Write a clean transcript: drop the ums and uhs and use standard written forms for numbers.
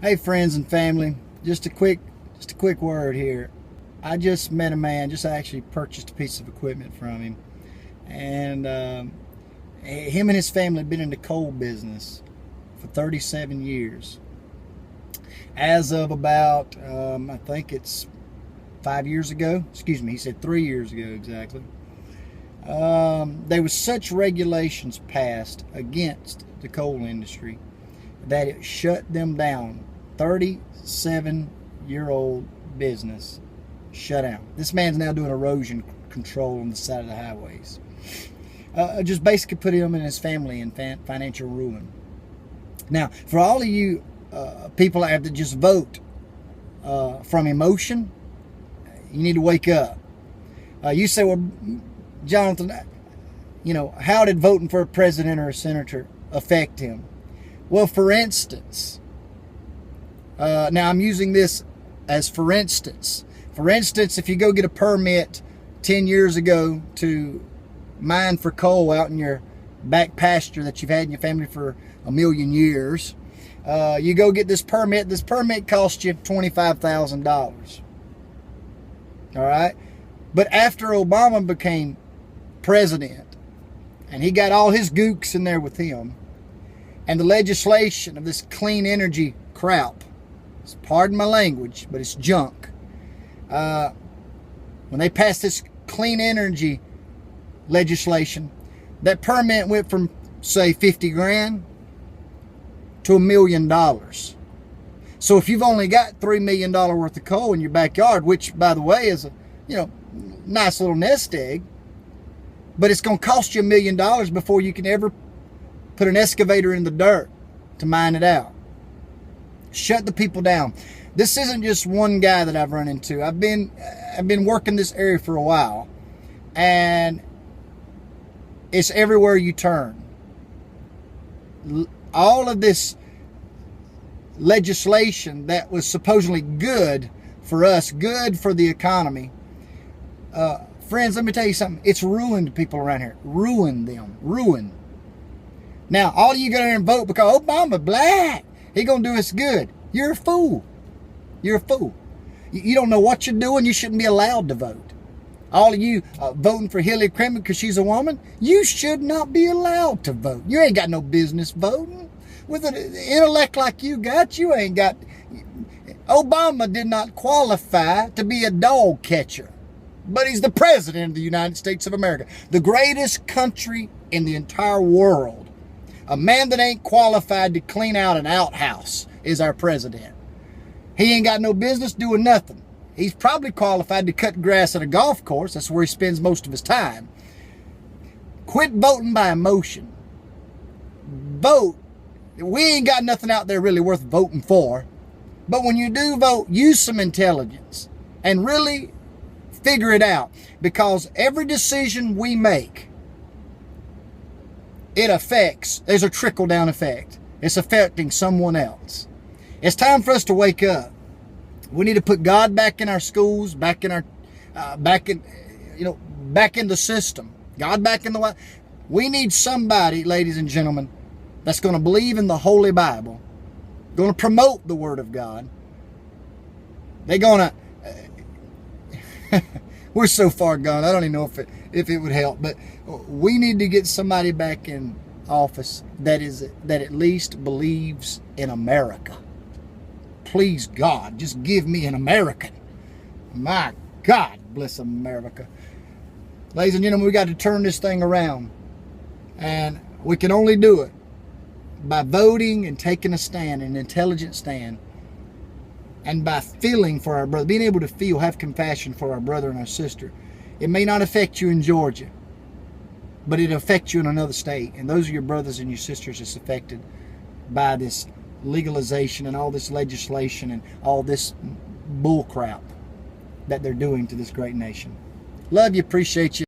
Hey friends and family, just a quick word here. I just met a man, just actually purchased a piece of equipment from him, and him and his family have been in the coal business for 37 years. As of about, I think it's 5 years ago, excuse me, he said 3 years ago exactly, there was such regulations passed against the coal industry that it shut them down. 37-year-old business shut down. This man's now doing erosion control on the side of the highways. Just basically put him and his family in financial ruin. Now, for all of you people that have to just vote from emotion, you need to wake up. You say, well, Jonathan, how did voting for a president or a senator affect him? Well, for instance, now I'm using this as for instance. For instance, if you go get a permit 10 years ago to mine for coal out in your back pasture that you've had in your family for a million years, you go get this permit. This permit costs you $25,000. All right? But after Obama became president, and he got all his gooks in there with him, and the legislation of this clean energy crap, pardon my language, but it's junk. When they passed this clean energy legislation, that permit went from, say, 50 grand to $1 million. So if you've only got $3 million worth of coal in your backyard, which, by the way, is a nice little nest egg, but it's going to cost you $1 million before you can ever put an excavator in the dirt to mine it out. Shut the people down. This isn't just one guy that I've run into. I've been working this area for a while, and it's everywhere you turn. All of this legislation that was supposedly good for us, good for the economy. Friends, let me tell you something. It's ruined people around here. Ruined them. Ruined. Now, all of you go there and vote because Obama black. He gonna do us good. You're a fool. You're a fool. You don't know what you're doing. You shouldn't be allowed to vote. All of you voting for Hillary Clinton because she's a woman, you should not be allowed to vote. You ain't got no business voting. With an intellect like you got, you ain't got... Obama did not qualify to be a dog catcher, but he's the president of the United States of America, the greatest country in the entire world. A man that ain't qualified to clean out an outhouse is our president. He ain't got no business doing nothing. He's probably qualified to cut grass at a golf course. That's where he spends most of his time. Quit voting by emotion. Vote. We ain't got nothing out there really worth voting for. But when you do vote, use some intelligence and really figure it out. Because every decision we make, it affects, there's a trickle-down effect. It's affecting someone else. It's time for us to wake up. We need to put God back in our schools, back in the system. God back in the way. We need somebody, ladies and gentlemen, that's going to believe in the Holy Bible, going to promote the Word of God. They're going to... We're so far gone. I don't even know if it would help, but we need to get somebody back in office that at least believes in America. Please, God, just give me an American. My God, bless America. Ladies and gentlemen, we got to turn this thing around, and we can only do it by voting and taking a stand, an intelligent stand, and by feeling for our brother, being able to feel, have compassion for our brother and our sister. It may not affect you in Georgia, but it affects you in another state. And those are your brothers and your sisters that's affected by this legalization and all this legislation and all this bull crap that they're doing to this great nation. Love you, appreciate you.